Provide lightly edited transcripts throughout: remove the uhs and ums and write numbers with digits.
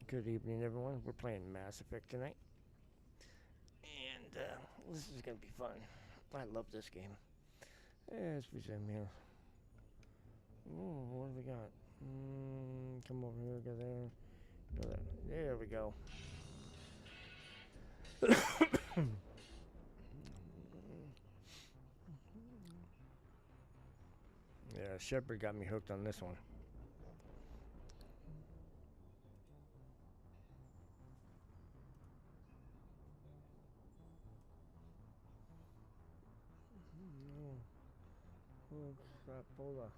Good evening, everyone. We're playing Mass Effect tonight, and this is gonna be fun. I love this game. Let's resume here. Ooh, what do we got? Come over here, go there, go there. There we go. Yeah, Shepard got me hooked on this one. Oh, crapola.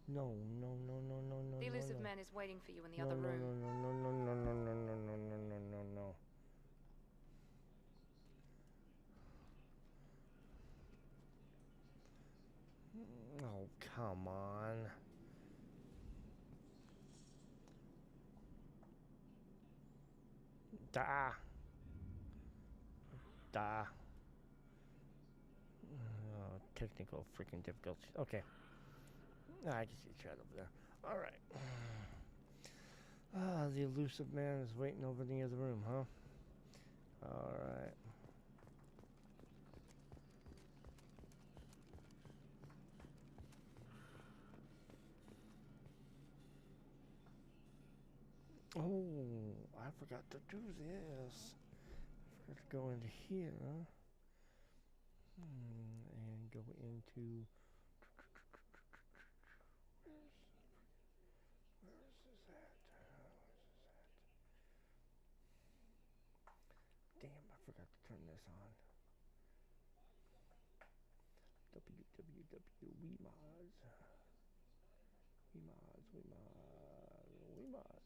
No, no, no, no, no, no, The no, elusive no. man is waiting for you in the No, other no, room. no, no, no, no, no, no, no, no, no, no, no, no. Oh, come on. Da. Da. Oh, technical freaking difficulties. Okay. I can see Chad over there. Alright. Ah, the elusive man is waiting over in the other room, huh? Alright. Oh, I forgot to do this. I forgot to go into here. And go into... Where is this at? Damn, I forgot to turn this on. www.wemods. Wemods.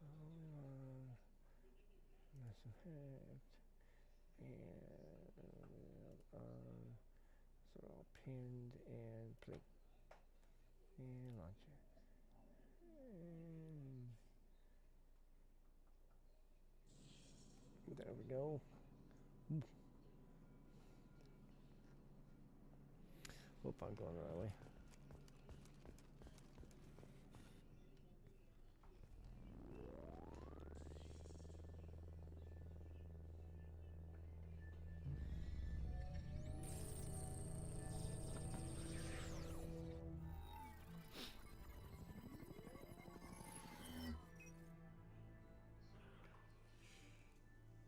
And... Mass Effect. And... so all pinned and play. And launch it. And there we go. Hope I'm going the right way.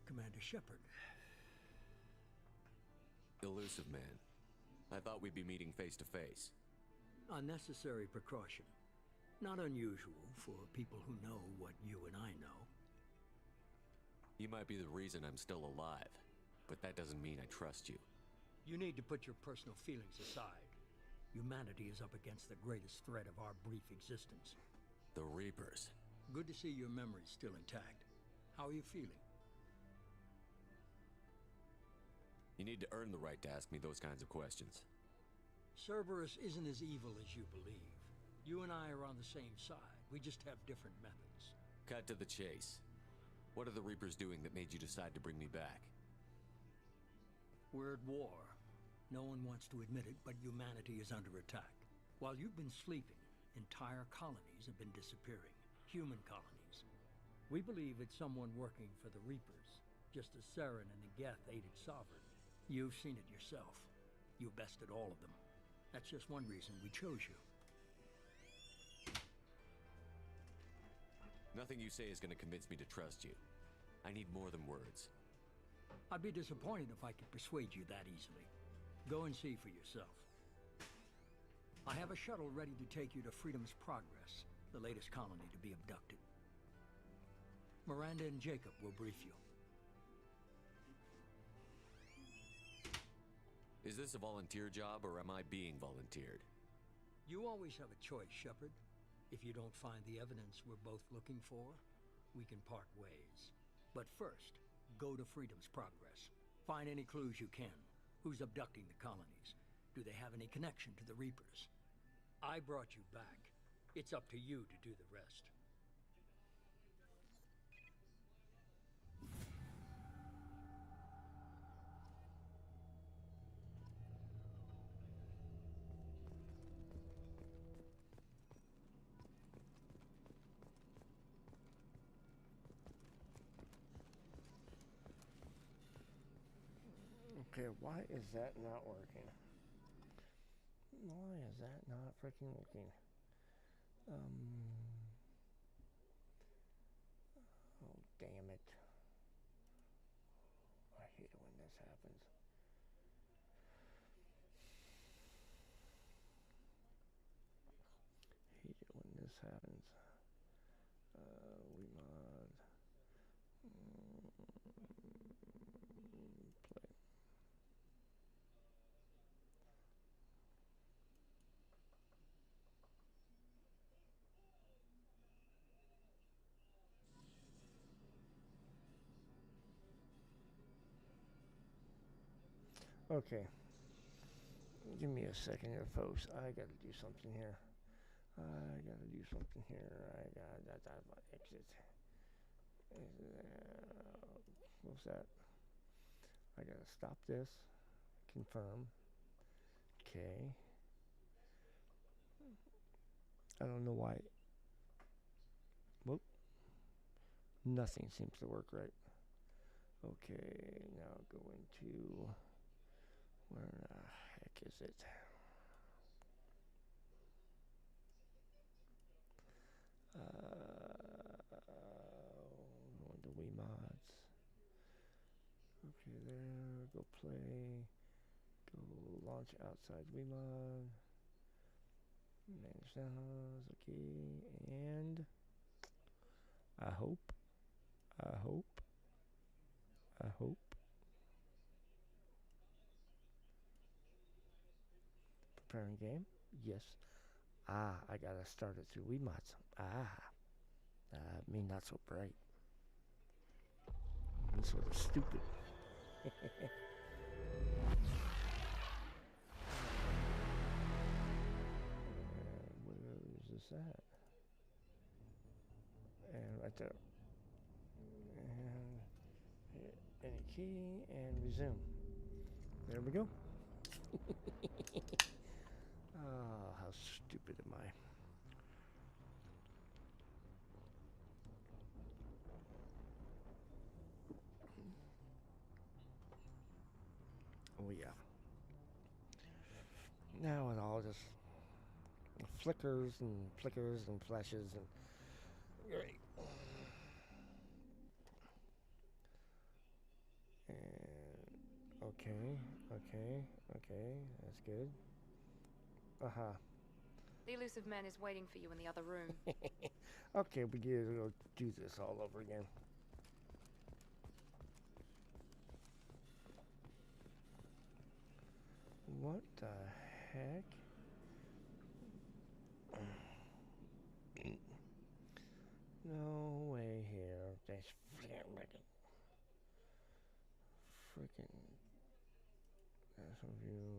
Commander Shepard. Elusive man. I thought we'd be meeting face to face. Unnecessary precaution. Not unusual for people who know what you and I know. You might be the reason I'm still alive, but that doesn't mean I trust you. You need to put your personal feelings aside. Humanity is up against the greatest threat of our brief existence. The Reapers. Good to see your memory's still intact. How are you feeling? You need to earn the right to ask me those kinds of questions. Cerberus isn't as evil as you believe. You and I are on the same side. We just have different methods. Cut to the chase. What are the Reapers doing that made you decide to bring me back? We're at war. No one wants to admit it, but humanity is under attack. While you've been sleeping, entire colonies have been disappearing. Human colonies. We believe it's someone working for the Reapers, just as Saren and the Geth aided Sovereign. You've seen it yourself. You bested all of them. That's just one reason we chose you. Nothing you say is going to convince me to trust you. I need more than words. I'd be disappointed if I could persuade you that easily. Go and see for yourself. I have a shuttle ready to take you to Freedom's Progress, the latest colony to be abducted. Miranda and Jacob will brief you. Is this a volunteer job, or am I being volunteered? You always have a choice, Shepard. If you don't find the evidence we're both looking for, we can part ways. But first, go to Freedom's Progress. Find any clues you can. Who's abducting the colonies? Do they have any connection to the Reapers? I brought you back. It's up to you to do the rest. Okay, why is that not working? Why is that not freaking working? Oh, damn it. I hate it when this happens. Hate it when this happens. We mod. Play. Okay. Give me a second here, folks. I gotta do something here. I gotta do something here. I got that exit. What's that? I gotta stop this. Confirm. Okay. I don't know why. Whoop. Nothing seems to work right. Okay, now go into. Where the heck is it? Going to Wii mods. Okay, there. Go play. Go launch outside Wii mod. Manage sounds. Okay, and I hope. Preparing game. Yes. I gotta start it through Wii mods. Me not so bright. Me sort of stupid. Where is this at? And right there. And hit any key and resume. There we go. Oh, how stupid am I? Oh yeah. Now it all just flickers and flickers and flashes and great. And okay, that's good. The elusive man is waiting for you in the other room. Okay, we get to go do this all over again. What the heck? No way here. That's freaking. That's a view.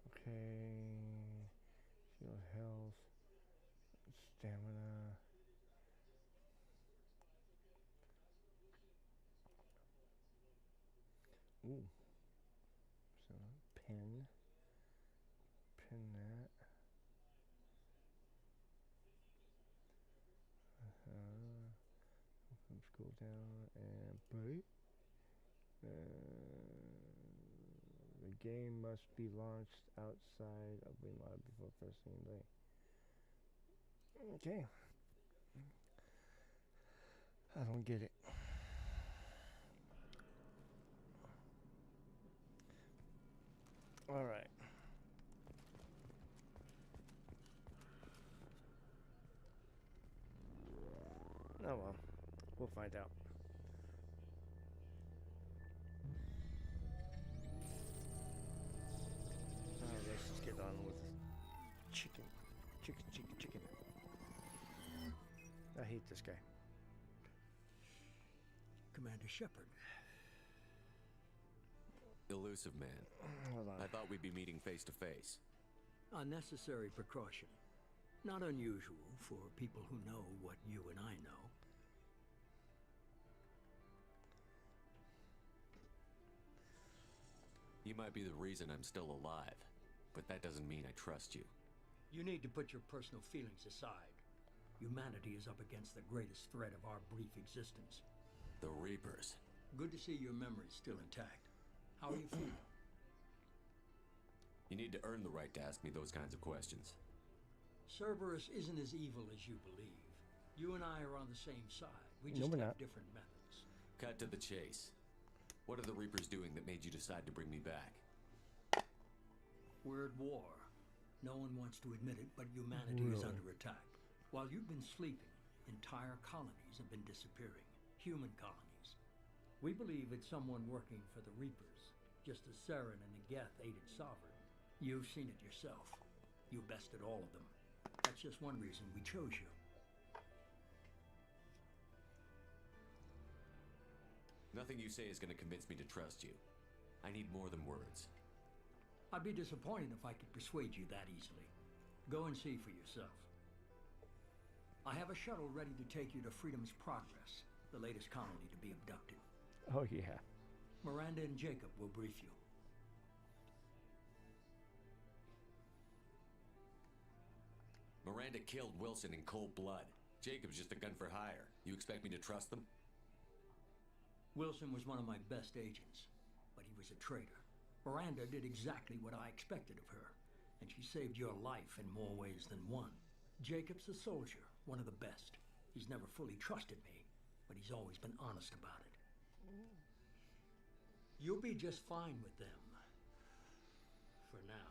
Okay. Shield health. Stamina. Ooh. So pin that. Scroll down and boot. The game must be launched outside of Wii before pressing play. Okay. I don't get it. All right. Oh well, we'll find out. Let's just get on with chicken. I hate this guy. Commander Shepard. Elusive man. Hold on. I thought we'd be meeting face to face. Unnecessary precaution. Not unusual for people who know what you and I know. You might be the reason I'm still alive, but that doesn't mean I trust you. You need to put your personal feelings aside. Humanity is up against the greatest threat of our brief existence. The Reapers. Good to see your memory's still intact. How are you feeling? You need to earn the right to ask me those kinds of questions. Cerberus isn't as evil as you believe. You and I are on the same side. We No, just we're have not. different methods. Cut to the chase. What are the Reapers doing that made you decide to bring me back? We're at war. No one wants to admit it, but humanity is Really? under attack. While you've been sleeping, entire colonies have been disappearing. Human colonies. We believe it's someone working for the Reapers, just as Saren and Negeth aided Sovereign. You've seen it yourself. You bested all of them. That's just one reason we chose you. Nothing you say is going to convince me to trust you. I need more than words. I'd be disappointed if I could persuade you that easily. Go and see for yourself. I have a shuttle ready to take you to Freedom's Progress, the latest colony to be abducted. Oh, yeah. Miranda and Jacob will brief you. Miranda killed Wilson in cold blood. Jacob's just a gun for hire. You expect me to trust them? Wilson was one of my best agents, but he was a traitor. Miranda did exactly what I expected of her, and she saved your life in more ways than one. Jacob's a soldier, one of the best. He's never fully trusted me, but he's always been honest about it. You'll be just fine with them. For now.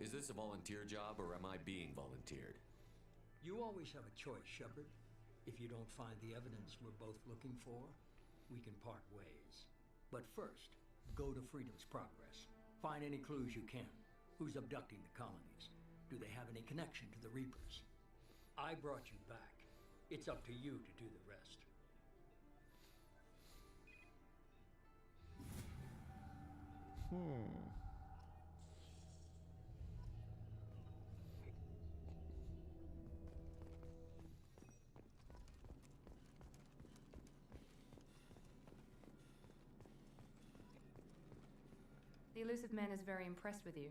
Is this a volunteer job, or am I being volunteered? You always have a choice, Shepard. If you don't find the evidence we're both looking for, we can part ways. But first, go to Freedom's Progress. Find any clues you can. Who's abducting the colonies? Do they have any connection to the Reapers? I brought you back. It's up to you to do the rest. The elusive man is very impressed with you.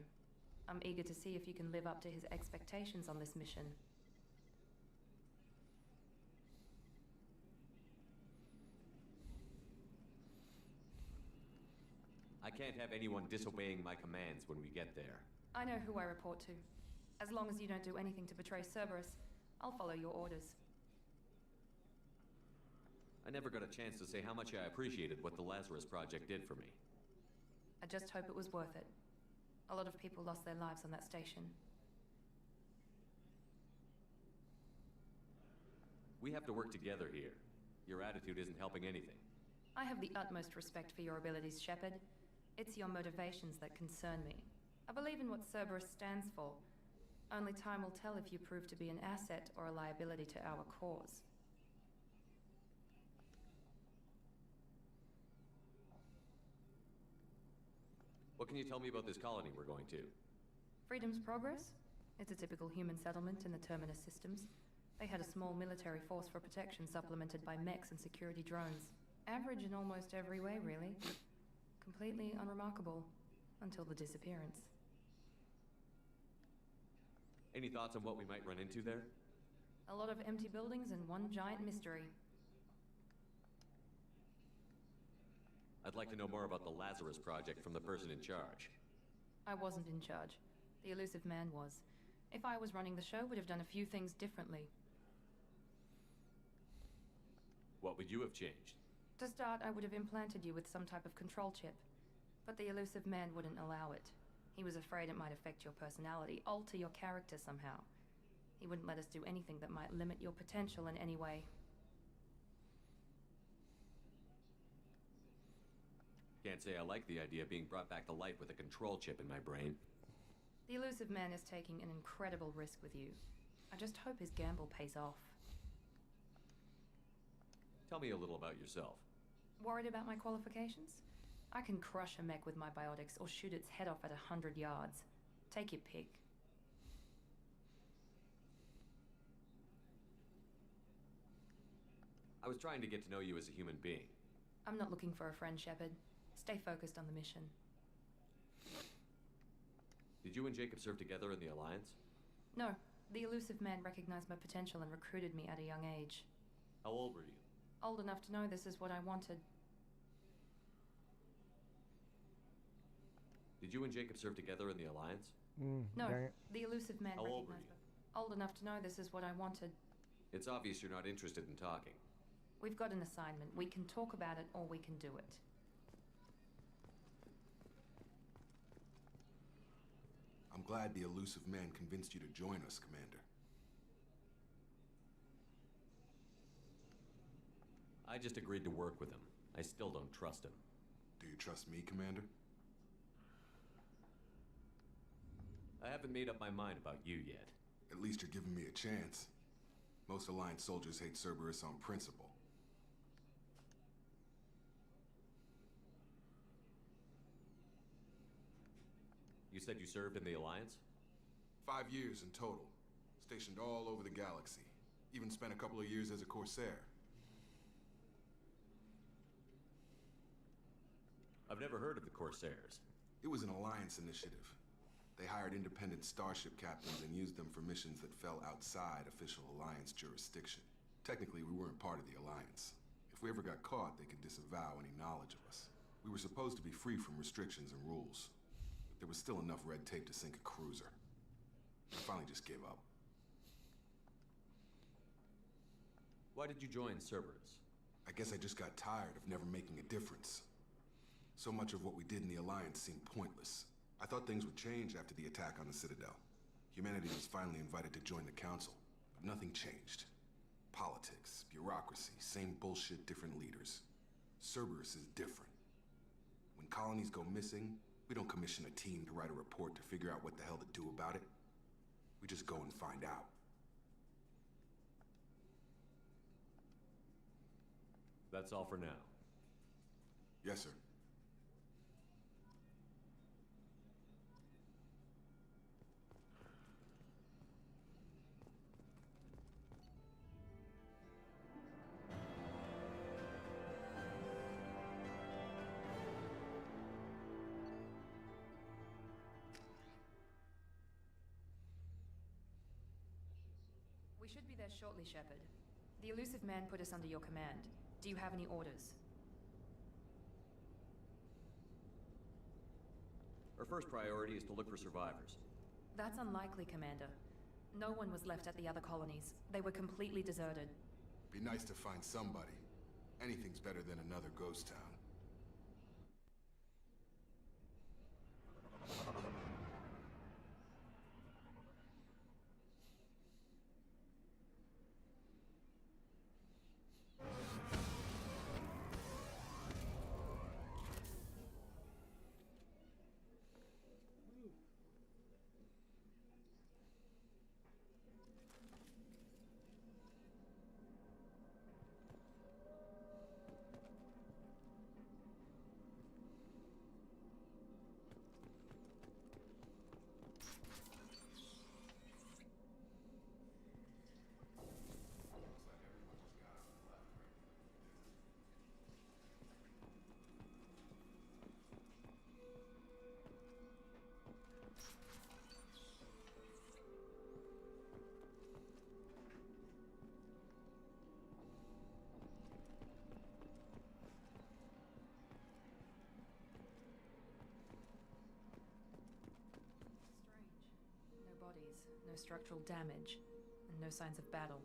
I'm eager to see if you can live up to his expectations on this mission. I can't have anyone disobeying my commands when we get there. I know who I report to. As long as you don't do anything to betray Cerberus, I'll follow your orders. I never got a chance to say how much I appreciated what the Lazarus Project did for me. I just hope it was worth it. A lot of people lost their lives on that station. We have to work together here. Your attitude isn't helping anything. I have the utmost respect for your abilities, Shepard. It's your motivations that concern me. I believe in what Cerberus stands for. Only time will tell if you prove to be an asset or a liability to our cause. What can you tell me about this colony we're going to? Freedom's Progress? It's a typical human settlement in the Terminus systems. They had a small military force for protection supplemented by mechs and security drones. Average in almost every way, really. Completely unremarkable. Until the disappearance. Any thoughts on what we might run into there? A lot of empty buildings and one giant mystery. I'd like to know more about the Lazarus Project from the person in charge. I wasn't in charge. The elusive man was. If I was running the show, would have done a few things differently. What would you have changed? To start, I would have implanted you with some type of control chip. But the elusive man wouldn't allow it. He was afraid it might affect your personality, alter your character somehow. He wouldn't let us do anything that might limit your potential in any way. Can't say I like the idea of being brought back to life with a control chip in my brain. The elusive man is taking an incredible risk with you. I just hope his gamble pays off. Tell me a little about yourself. Worried about my qualifications? I can crush a mech with my biotics or shoot its head off at 100 yards. Take your pick. I was trying to get to know you as a human being. I'm not looking for a friend, Shepard. Stay focused on the mission. Did you and Jacob serve together in the Alliance? No, the elusive man recognized my potential and recruited me at a young age. How old were you? Old enough to know this is what I wanted. Did you and Jacob serve together in the Alliance? No, dang it. the elusive man How old were recognized Old enough to know this is what I wanted. It's obvious you're not interested in talking. We've got an assignment. We can talk about it or we can do it. I'm glad the elusive man convinced you to join us, Commander. I just agreed to work with him. I still don't trust him. Do you trust me, Commander? I haven't made up my mind about you yet. At least you're giving me a chance. Most Alliance soldiers hate Cerberus on principle. You said you served in the Alliance? 5 years in total. Stationed all over the galaxy. Even spent a couple of years as a Corsair. I've never heard of the Corsairs. It was an Alliance initiative. They hired independent starship captains and used them for missions that fell outside official Alliance jurisdiction. Technically, we weren't part of the Alliance. If we ever got caught, they could disavow any knowledge of us. We were supposed to be free from restrictions and rules. But there was still enough red tape to sink a cruiser. I finally just gave up. Why did you join Cerberus? I guess I just got tired of never making a difference. So much of what we did in the Alliance seemed pointless. I thought things would change after the attack on the Citadel. Humanity was finally invited to join the Council, but nothing changed. Politics, bureaucracy, same bullshit, different leaders. Cerberus is different. When colonies go missing, we don't commission a team to write a report to figure out what the hell to do about it. We just go and find out. That's all for now. Yes, sir. We should be there shortly, Shepard. The elusive man put us under your command. Do you have any orders? Our first priority is to look for survivors. That's unlikely, Commander. No one was left at the other colonies. They were completely deserted. Be nice to find somebody. Anything's better than another ghost town. Strange. No bodies, no structural damage, and no signs of battle.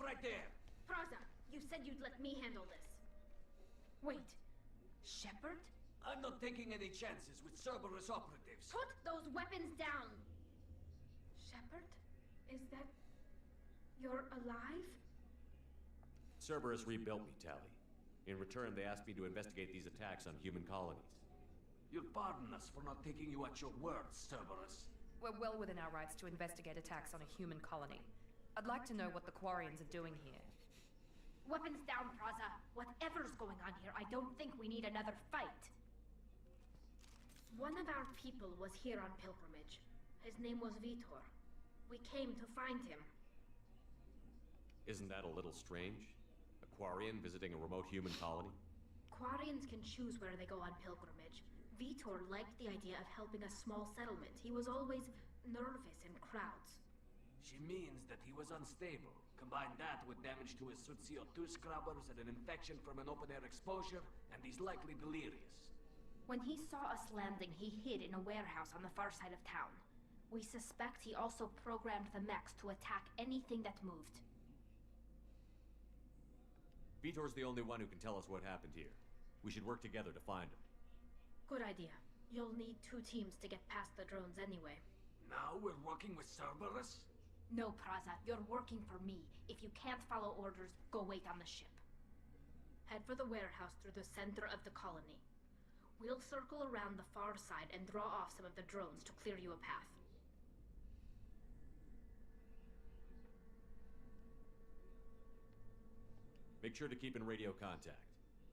right there! Praza, you said you'd let me handle this. Wait. Shepard? I'm not taking any chances with Cerberus operatives. Put those weapons down! Shepard? Is that... You're alive? Cerberus rebuilt me, Tally. In return, they asked me to investigate these attacks on human colonies. You'll pardon us for not taking you at your word, Cerberus. We're well within our rights to investigate attacks on a human colony. I'd like to know what the Quarians are doing here. Weapons down, Praza. Whatever's going on here, I don't think we need another fight. One of our people was here on pilgrimage. His name was Vitor. We came to find him. Isn't that a little strange? A Quarian visiting a remote human colony? Quarians can choose where they go on pilgrimage. Vitor liked the idea of helping a small settlement. He was always nervous in crowds. She means that he was unstable. Combine that with damage to his Sut CO2 scrubbers and an infection from an open-air exposure, and he's likely delirious. When he saw us landing, he hid in a warehouse on the far side of town. We suspect he also programmed the mechs to attack anything that moved. Vitor's the only one who can tell us what happened here. We should work together to find him. Good idea. You'll need 2 teams to get past the drones anyway. Now we're working with Cerberus? No, Praza, you're working for me. If you can't follow orders, go wait on the ship. Head for the warehouse through the center of the colony. We'll circle around the far side and draw off some of the drones to clear you a path. Make sure to keep in radio contact.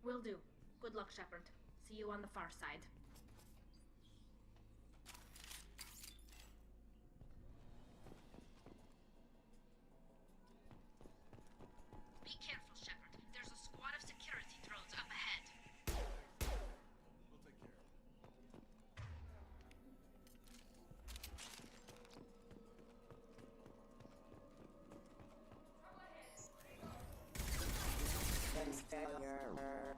Will do. Good luck, Shepard. See you on the far side. Be careful, Shepard. There's a squad of security drones up ahead. We'll take care of it.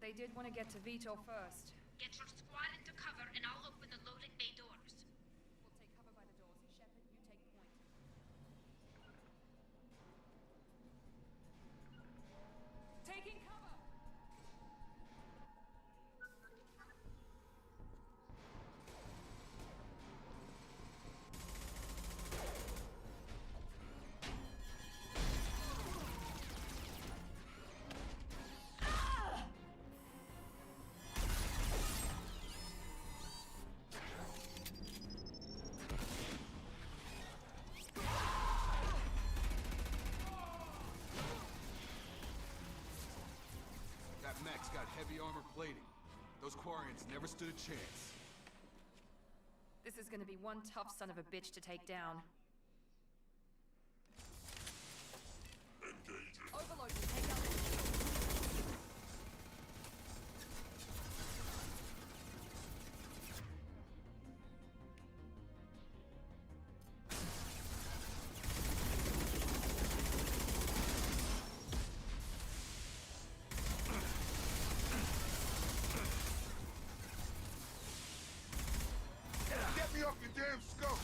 They did want to get to Vitor first. Get your squad into cover and I'll open the loading bay doors. We'll take cover by the doors. Shepard, you take point. Taking cover! That mech's got heavy armor plating. Those Quarians never stood a chance. This is gonna be one tough son of a bitch to take down. Overload will take out the shield. Get me off your damn scope!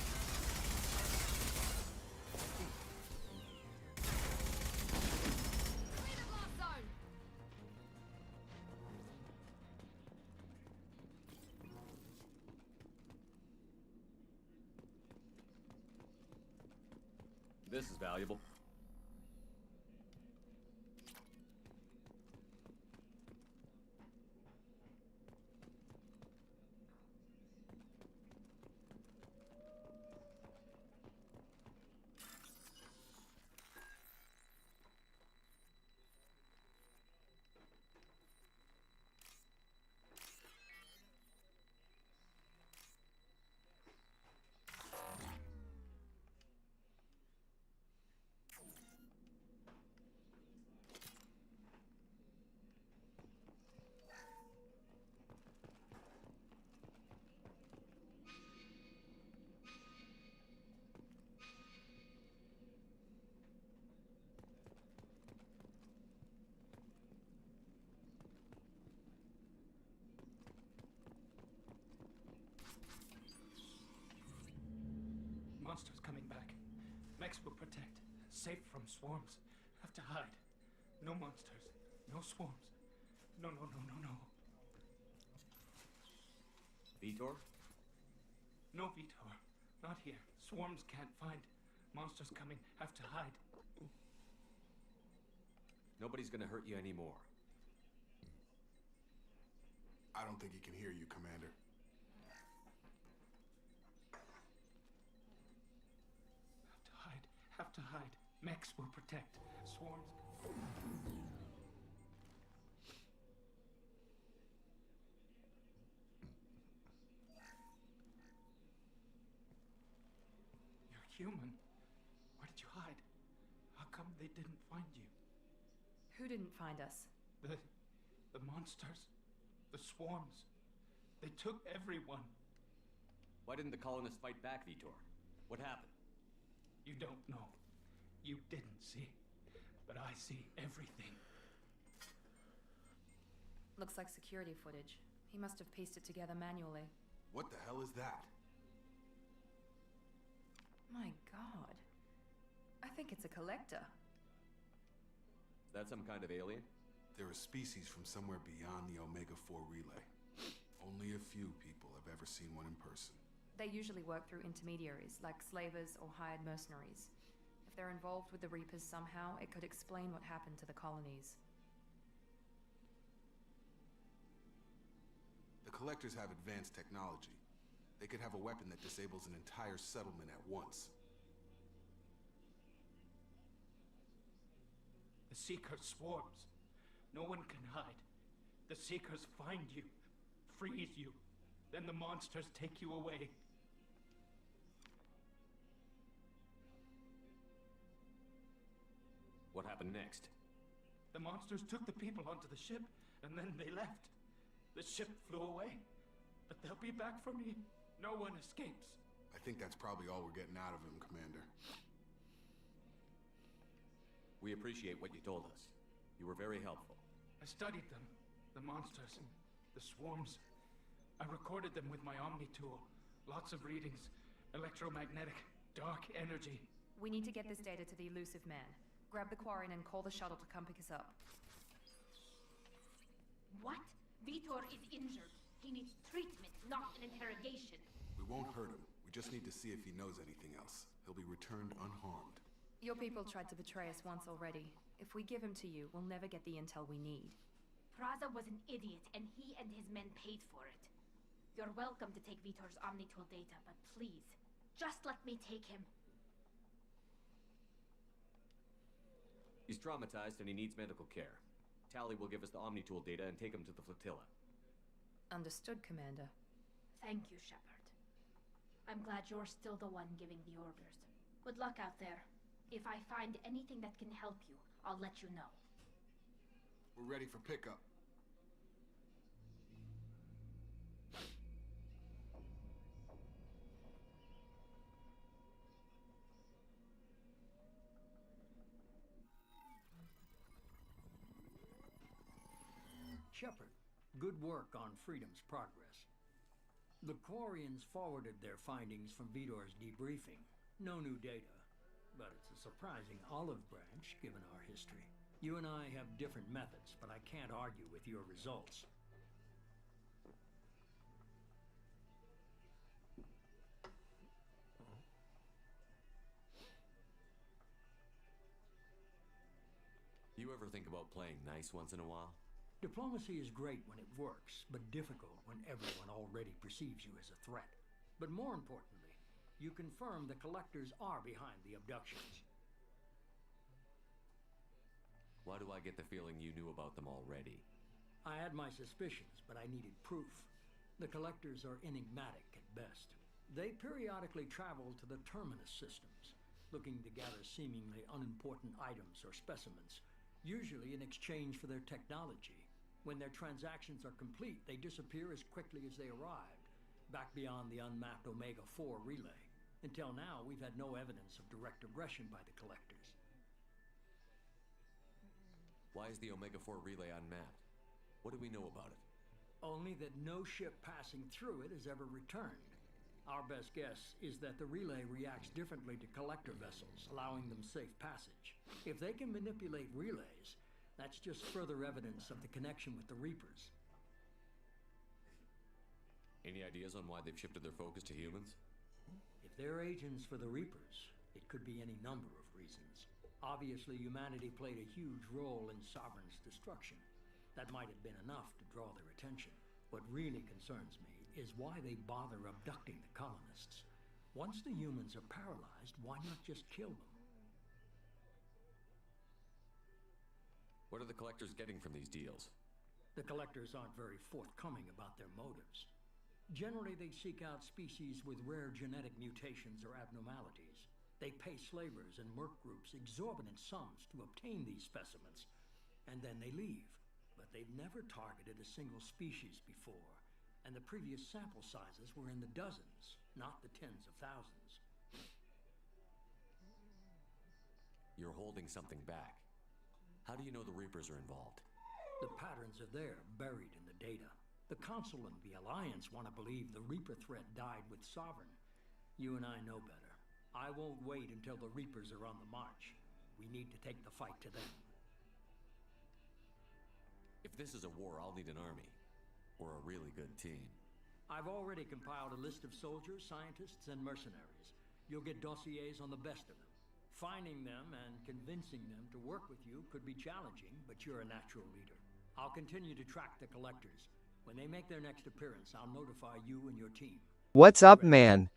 Clear the blast zone! This is valuable. Monsters coming back. Mex will protect. Safe from swarms. Have to hide. No monsters. No swarms. No, no, no, no, no. Vitor? No, Vitor. Not here. Swarms can't find. Monsters coming. Have to hide. Nobody's gonna hurt you anymore. I don't think he can hear you, Commander. Have to hide. Have to hide. Mex will protect. Swarms. You're human. Where did you hide? How come they didn't find you? Who didn't find us? The monsters. The swarms. They took everyone. Why didn't the colonists fight back, Vitor? What happened? You don't know. You didn't see. But I see everything. Looks like security footage. He must have pieced it together manually. What the hell is that? My god. I think it's a collector. Is that some kind of alien? They're a species from somewhere beyond the Omega-4 relay. Only a few people have ever seen one in person. They usually work through intermediaries, like slavers or hired mercenaries. If they're involved with the Reapers somehow, it could explain what happened to the colonies. The Collectors have advanced technology. They could have a weapon that disables an entire settlement at once. The Seekers swarms. No one can hide. The Seekers find you, freeze you. Then the monsters take you away. What happened next? The monsters took the people onto the ship, and then they left. The ship flew away. But they'll be back for me. No one escapes. I think that's probably all we're getting out of him, Commander. We appreciate what you told us. You were very helpful. I studied them. The monsters. The swarms. I recorded them with my Omni tool. Lots of readings. Electromagnetic. Dark energy. We need to get this data to the elusive man. Grab the quarry and call the shuttle to come pick us up. What? Vitor is injured. He needs treatment, not an interrogation. We won't hurt him. We just need to see if he knows anything else. He'll be returned unharmed. Your people tried to betray us once already. If we give him to you, we'll never get the intel we need. Praza was an idiot, and he and his men paid for it. You're welcome to take Vitor's Omnitool data, but please, just let me take him. He's traumatized and he needs medical care. Tally will give us the Omnitool data and take him to the flotilla. Understood, Commander. Thank you, Shepard. I'm glad you're still the one giving the orders. Good luck out there. If I find anything that can help you, I'll let you know. We're ready for pickup. Shepard, good work on Freedom's progress. The Quarians forwarded their findings from Vidor's debriefing. No new data, but it's a surprising olive branch given our history. You and I have different methods, but I can't argue with your results. You ever think about playing nice once in a while? Diplomacy is great when it works, but difficult when everyone already perceives you as a threat. But more importantly, you confirm the Collectors are behind the abductions. Why do I get the feeling you knew about them already? I had my suspicions, but I needed proof. The Collectors are enigmatic at best. They periodically travel to the Terminus systems, looking to gather seemingly unimportant items or specimens, usually in exchange for their technology. When their transactions are complete, they disappear as quickly as they arrived, back beyond the unmapped Omega-4 relay. Until now, we've had no evidence of direct aggression by the Collectors. Why is the Omega-4 relay unmapped? What do we know about it? Only that no ship passing through it has ever returned. Our best guess is that the relay reacts differently to Collector vessels, allowing them safe passage. If they can manipulate relays, that's just further evidence of the connection with the Reapers. Any ideas on why they've shifted their focus to humans? If they're agents for the Reapers, it could be any number of reasons. Obviously, humanity played a huge role in Sovereign's destruction. That might have been enough to draw their attention. What really concerns me is why they bother abducting the colonists. Once the humans are paralyzed, why not just kill them? What are the Collectors getting from these deals? The Collectors aren't very forthcoming about their motives. Generally, they seek out species with rare genetic mutations or abnormalities. They pay slavers and merc groups exorbitant sums to obtain these specimens, and then they leave. But they've never targeted a single species before, and the previous sample sizes were in the dozens, not the tens of thousands. You're holding something back. How do you know the Reapers are involved? The patterns are there, buried in the data. The Council and the Alliance want to believe the Reaper threat died with Sovereign. You and I know better. I won't wait until the Reapers are on the march. We need to take the fight to them. If this is a war, I'll need an army. Or a really good team. I've already compiled a list of soldiers, scientists, and mercenaries. You'll get dossiers on the best of them. Finding them and convincing them to work with you could be challenging, but you're a natural leader. I'll continue to track the Collectors. When they make their next appearance, I'll notify you and your team. What's up, man?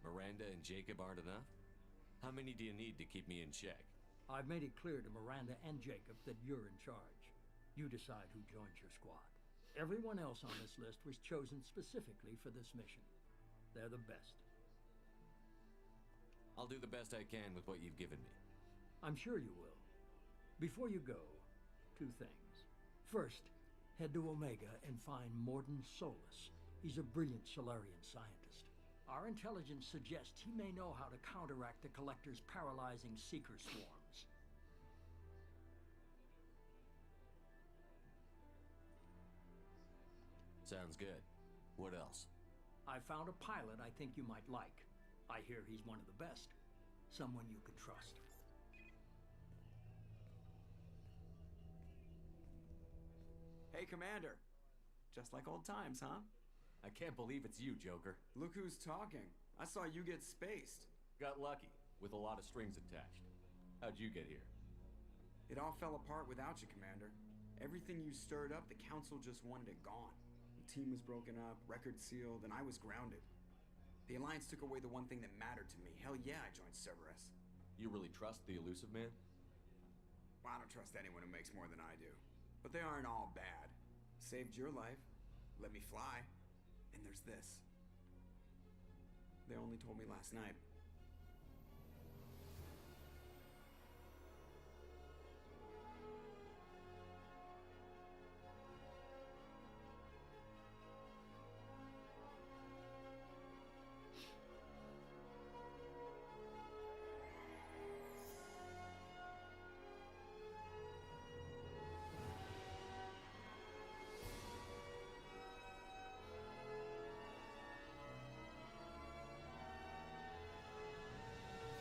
Miranda and Jacob aren't enough? How many do you need to keep me in check? I've made it clear to Miranda and Jacob that you're in charge. You decide who joins your squad. Everyone else on this list was chosen specifically for this mission. They're the best. I'll do the best I can with what you've given me. I'm sure you will. Before you go, 2 things. First, head to Omega and find Morden Solus. He's a brilliant Solarian scientist. Our intelligence suggests he may know how to counteract the Collector's paralyzing Seeker swarms. Sounds good. What else? I found a pilot I think you might like. I hear he's one of the best. Someone you can trust. Hey, Commander. Just like old times, huh? I can't believe it's you, Joker. Look who's talking. I saw you get spaced. Got lucky, with a lot of strings attached. How'd you get here? It all fell apart without you, Commander. Everything you stirred up, the Council just wanted it gone. The team was broken up, record sealed, and I was grounded. The Alliance took away the one thing that mattered to me. Hell yeah, I joined Cerberus. You really trust the Elusive Man? Well, I don't trust anyone who makes more than I do. But they aren't all bad. Saved your life, let me fly, and there's this. They only told me last night.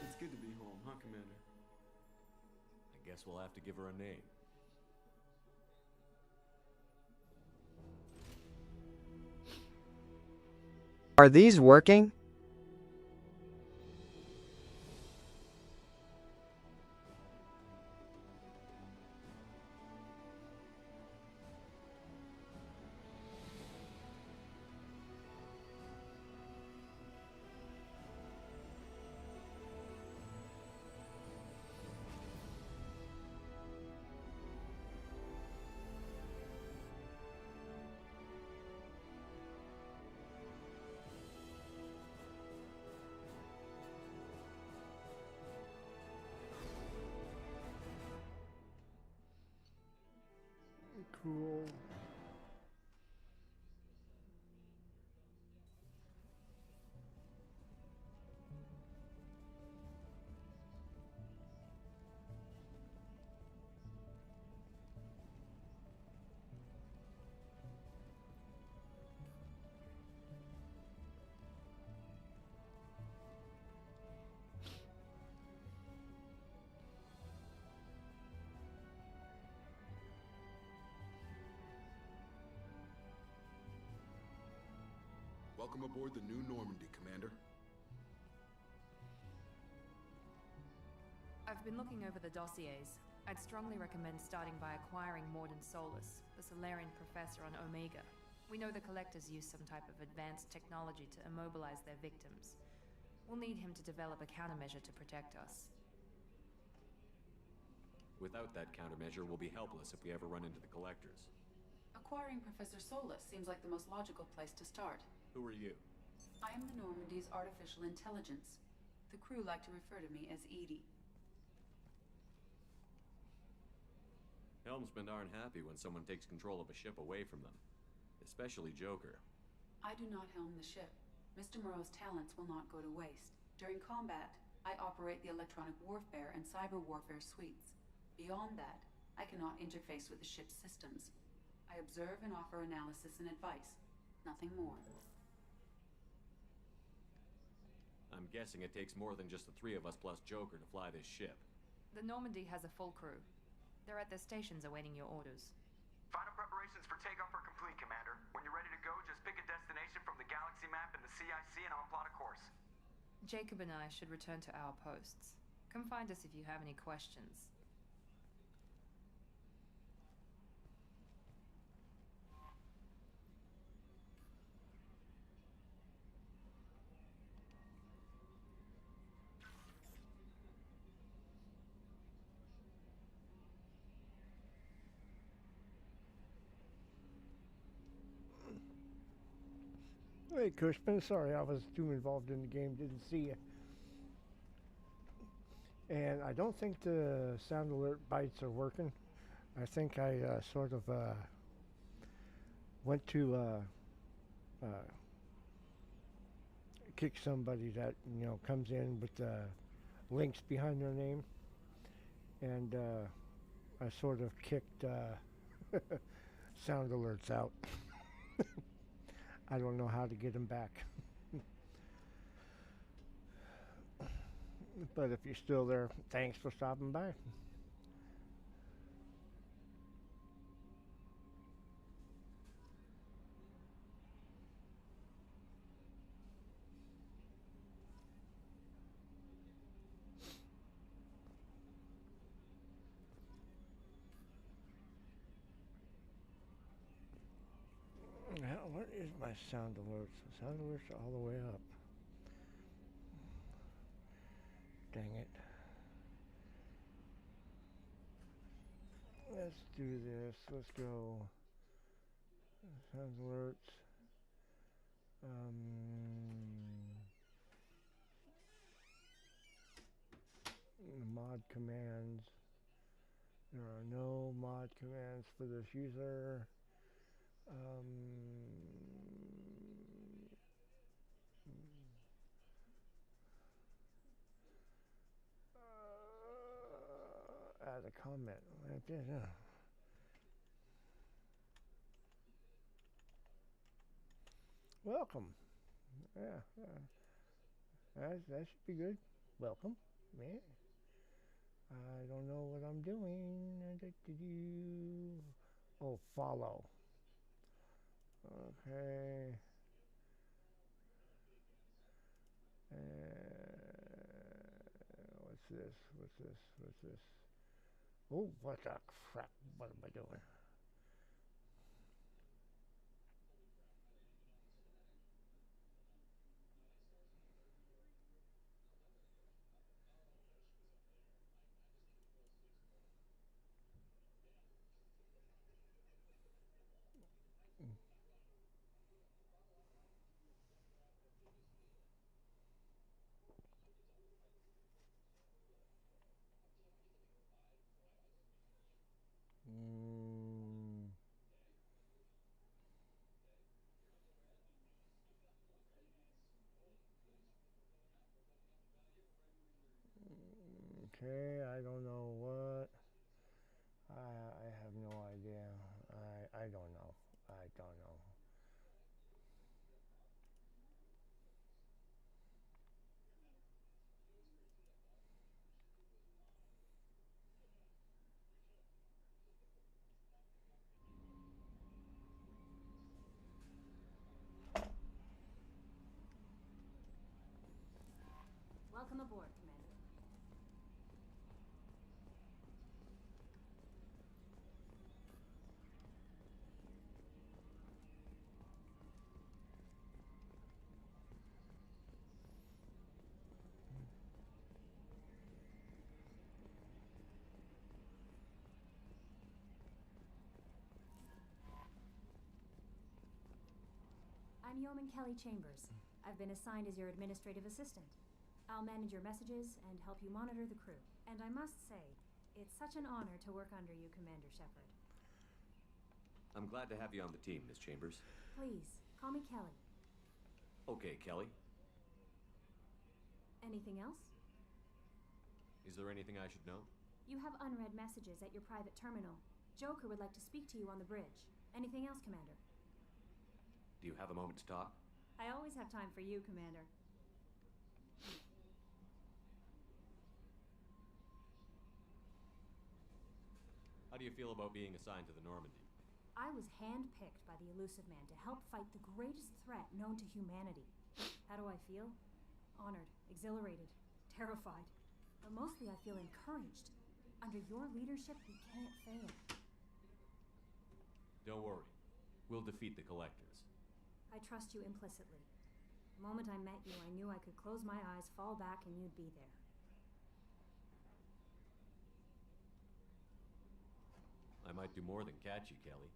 It's good to be home, huh, Commander? I guess we'll have to give her a name. Are these working? Cool. Welcome aboard the New Normandy, Commander. I've been looking over the dossiers. I'd strongly recommend starting by acquiring Morden Solus, the Solarian professor on Omega. We know the Collectors use some type of advanced technology to immobilize their victims. We'll need him to develop a countermeasure to protect us. Without that countermeasure, we'll be helpless if we ever run into the Collectors. Acquiring Professor Solus seems like the most logical place to start. Who are you? I am the Normandy's artificial intelligence. The crew like to refer to me as Edie. Helmsmen aren't happy when someone takes control of a ship away from them. Especially Joker. I do not helm the ship. Mr. Moreau's talents will not go to waste. During combat, I operate the electronic warfare and cyber warfare suites. Beyond that, I cannot interface with the ship's systems. I observe and offer analysis and advice. Nothing more. I'm guessing it takes more than just the three of us plus Joker to fly this ship. The Normandy has a full crew. They're at their stations awaiting your orders. Final preparations for takeoff are complete, Commander. When you're ready to go, just pick a destination from the galaxy map in the CIC and I'll plot a course. Jacob and I should return to our posts. Come find us if you have any questions. Hey, Cushman, sorry I was too involved in the game, didn't see you. And I don't think the sound alert bites are working. I think I sort of went to kick somebody that, you know, comes in with links behind their name. And I sort of kicked sound alerts out. I don't know how to get them back. But if you're still there, thanks for stopping by. Now, what is my sound alerts? The sound alerts are all the way up. Dang it. Let's do this. Let's go. Sounds alerts. Mod commands. There are no mod commands for this user. Add a comment. Welcome. Yeah, that should be good. Welcome. Yeah. I don't know what I'm doing. Oh, follow. Okay. What's this? What's this? What's this? Oh, what the crap? What am I doing? Okay, I don't know what. I have no idea. I don't know. I don't know. Welcome aboard, Commander. I'm Yeoman Kelly Chambers. I've been assigned as your administrative assistant. I'll manage your messages and help you monitor the crew. And I must say, it's such an honor to work under you, Commander Shepard. I'm glad to have you on the team, Miss Chambers. Please, call me Kelly. Okay, Kelly. Anything else? Is there anything I should know? You have unread messages at your private terminal. Joker would like to speak to you on the bridge. Anything else, Commander? Do you have a moment to talk? I always have time for you, Commander. How do you feel about being assigned to the Normandy? I was handpicked by the Elusive Man to help fight the greatest threat known to humanity. How do I feel? Honored, exhilarated, terrified. But mostly I feel encouraged. Under your leadership, we can't fail. Don't worry. We'll defeat the Collectors. I trust you implicitly. The moment I met you, I knew I could close my eyes, fall back, and you'd be there. I might do more than catch you, Kelly.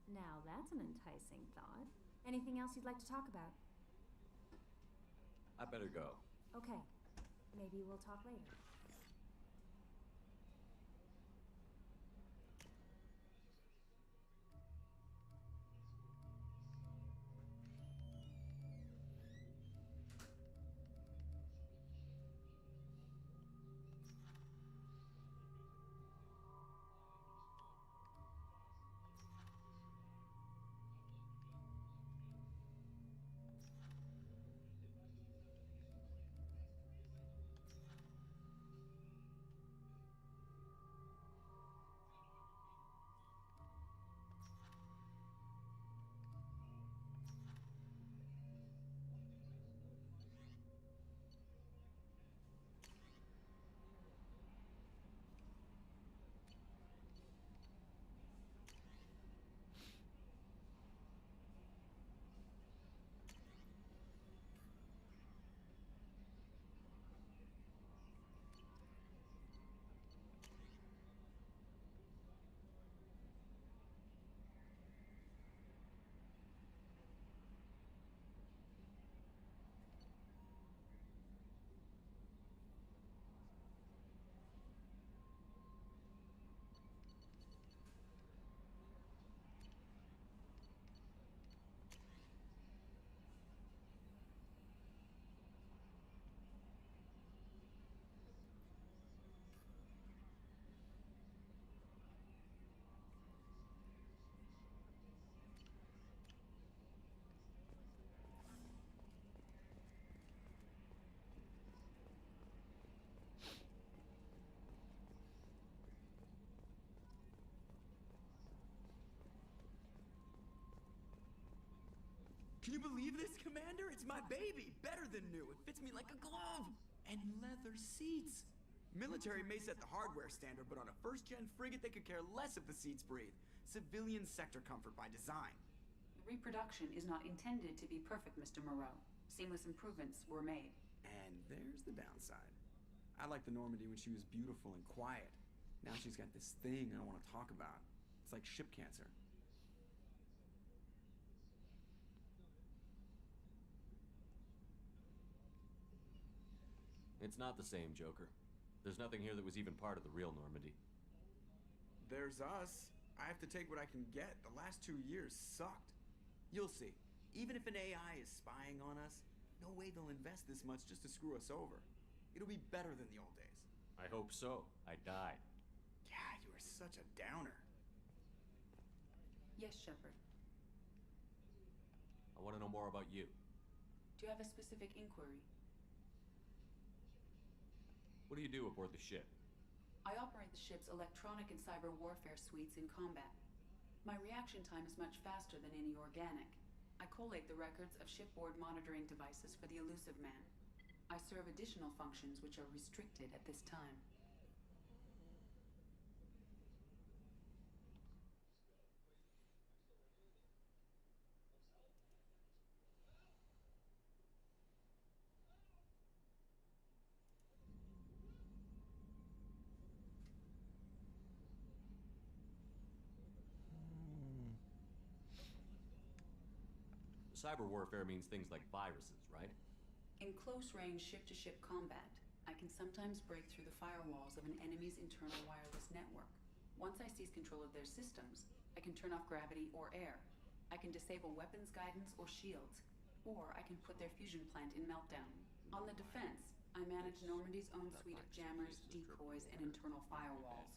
Now that's an enticing thought. Anything else you'd like to talk about? I better go. Okay. Maybe we'll talk later. Can you believe this, Commander? It's my baby! Better than new. It fits me like a glove! And leather seats! Military may set the hardware standard, but on a first-gen frigate, they could care less if the seats breathe. Civilian sector comfort by design. The reproduction is not intended to be perfect, Mr. Moreau. Seamless improvements were made. And there's the downside. I liked the Normandy when she was beautiful and quiet. Now she's got this thing I don't want to talk about. It's like ship cancer. It's not the same, Joker. There's nothing here that was even part of the real Normandy. There's us. I have to take what I can get. The last 2 years sucked. You'll see. Even if an AI is spying on us, no way they'll invest this much just to screw us over. It'll be better than the old days. I hope so. I died. Yeah, you were such a downer. Yes, Shepard. I want to know more about you. Do you have a specific inquiry? What do you do aboard the ship? I operate the ship's electronic and cyber warfare suites in combat. My reaction time is much faster than any organic. I collate the records of shipboard monitoring devices for the Elusive Man. I serve additional functions which are restricted at this time. Cyber warfare means things like viruses, right? In close-range ship-to-ship combat, I can sometimes break through the firewalls of an enemy's internal wireless network. Once I seize control of their systems, I can turn off gravity or air. I can disable weapons guidance or shields, or I can put their fusion plant in meltdown. On the defense, I manage Normandy's own suite of jammers, decoys, and internal firewalls.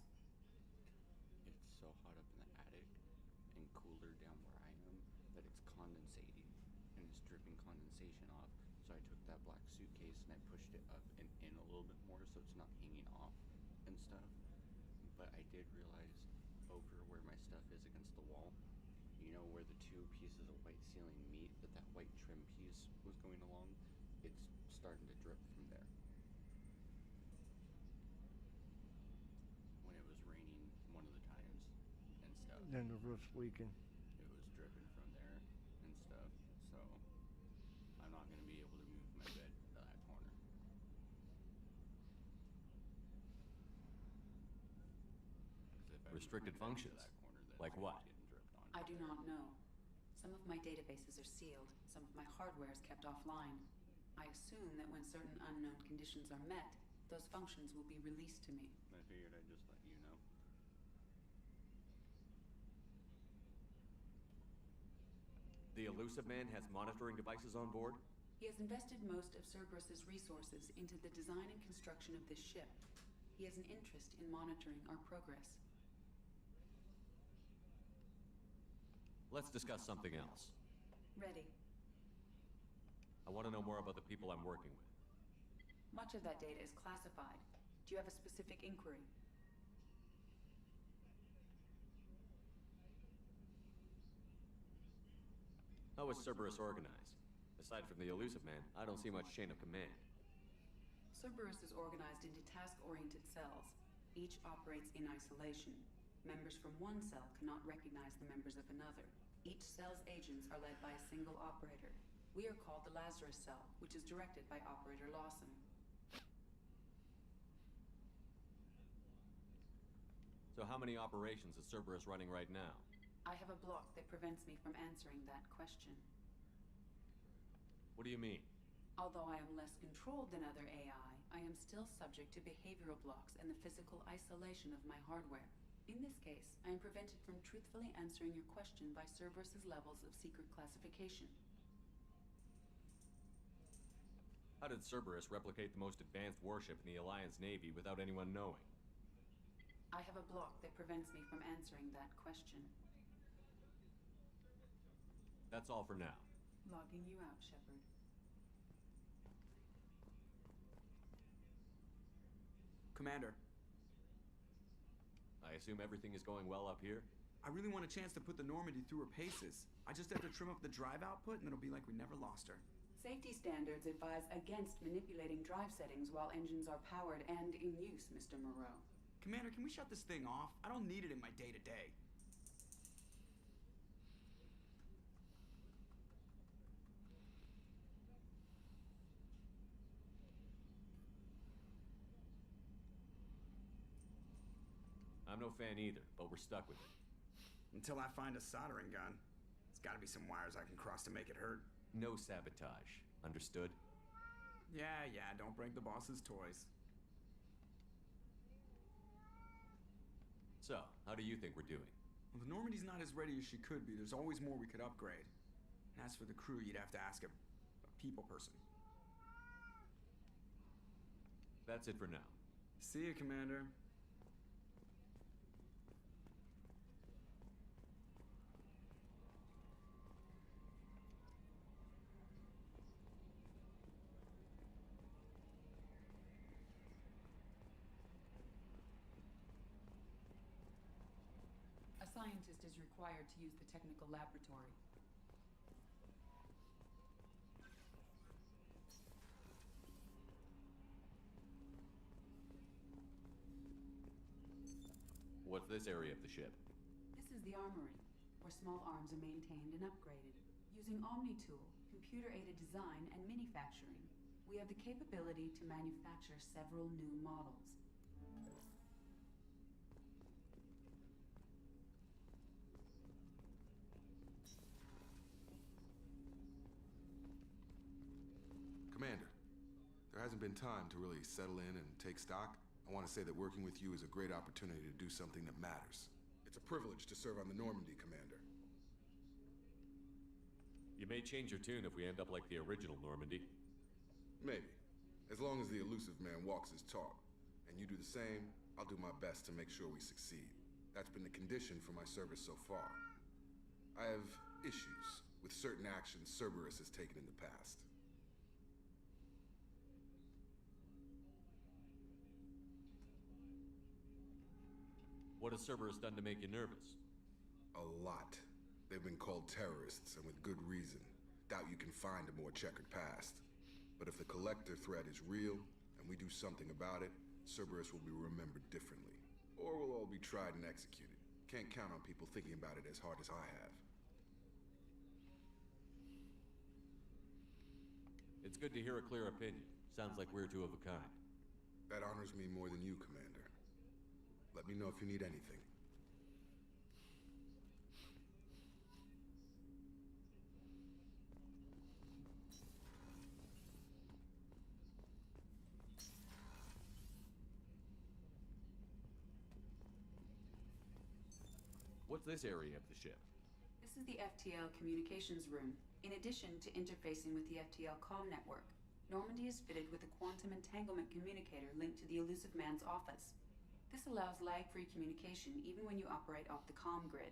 It's so hot up in the attic and cooler down where I am that it's condensating and it's dripping condensation off. So I took that black suitcase and I pushed it up and in a little bit more so it's not hanging off and stuff. But I did realize over where my stuff is against the wall, you know where the two pieces of white ceiling meet, but that white trim piece was going along, it's starting to drip from there. When it was raining one of the times and stuff. Then the roof's leaking. It was dripping from there and stuff, so I'm not going to be able to move my bed to that corner. Restricted functions? Like what? I do not know. Some of my databases are sealed, some of my hardware is kept offline. I assume that when certain unknown conditions are met, those functions will be released to me. I figured I'd just let you know. The Elusive Man has monitoring devices on board? He has invested most of Cerberus's resources into the design and construction of this ship. He has an interest in monitoring our progress. Let's discuss something else. Ready. I want to know more about the people I'm working with. Much of that data is classified. Do you have a specific inquiry? How is Cerberus organized? Aside from the Elusive Man, I don't see much chain of command. Cerberus is organized into task-oriented cells. Each operates in isolation. Members from one cell cannot recognize the members of another. Each cell's agents are led by a single operator. We are called the Lazarus Cell, which is directed by Operator Lawson. So how many operations is Cerberus running right now? I have a block that prevents me from answering that question. What do you mean? Although I am less controlled than other AI, I am still subject to behavioral blocks and the physical isolation of my hardware. In this case, I am prevented from truthfully answering your question by Cerberus's levels of secret classification. How did Cerberus replicate the most advanced warship in the Alliance Navy without anyone knowing? I have a block that prevents me from answering that question. That's all for now. Logging you out, Shepard. Commander. I assume everything is going well up here? I really want a chance to put the Normandy through her paces. I just have to trim up the drive output and it'll be like we never lost her. Safety standards advise against manipulating drive settings while engines are powered and in use, Mr. Moreau. Commander, can we shut this thing off? I don't need it in my day-to-day. I'm no fan either, but we're stuck with it. Until I find a soldering gun. There's gotta be some wires I can cross to make it hurt. No sabotage. Understood? Yeah, don't break the boss's toys. So, how do you think we're doing? Well, the Normandy's not as ready as she could be. There's always more we could upgrade. And as for the crew, you'd have to ask a people person. That's it for now. See you, Commander. A scientist is required to use the technical laboratory. What's this area of the ship? This is the armory, where small arms are maintained and upgraded. Using Omni-Tool, computer-aided design, and manufacturing, we have the capability to manufacture several new models. Commander, there hasn't been time to really settle in and take stock. I want to say that working with you is a great opportunity to do something that matters. It's a privilege to serve on the Normandy, Commander. You may change your tune if we end up like the original Normandy. Maybe. As long as the elusive man walks his talk, and you do the same, I'll do my best to make sure we succeed. That's been the condition for my service so far. I have issues with certain actions Cerberus has taken in the past. What has Cerberus done to make you nervous? A lot. They've been called terrorists, and with good reason. Doubt you can find a more checkered past. But if the Collector threat is real, and we do something about it, Cerberus will be remembered differently. Or we'll all be tried and executed. Can't count on people thinking about it as hard as I have. It's good to hear a clear opinion. Sounds like we're two of a kind. That honors me more than you, Commander. Let me know if you need anything. What's this area of the ship? This is the FTL communications room. In addition to interfacing with the FTL comm network, Normandy is fitted with a quantum entanglement communicator linked to the elusive man's office. This allows lag-free communication even when you operate off the comm grid.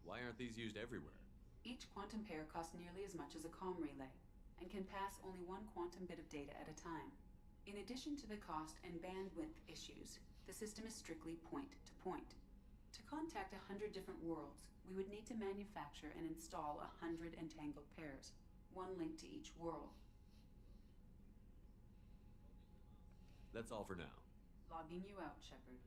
Why aren't these used everywhere? Each quantum pair costs nearly as much as a comm relay, and can pass only one quantum bit of data at a time. In addition to the cost and bandwidth issues, the system is strictly point-to-point. To contact 100 different worlds, we would need to manufacture and install 100 entangled pairs, one linked to each world. That's all for now. Logging you out, Shepard.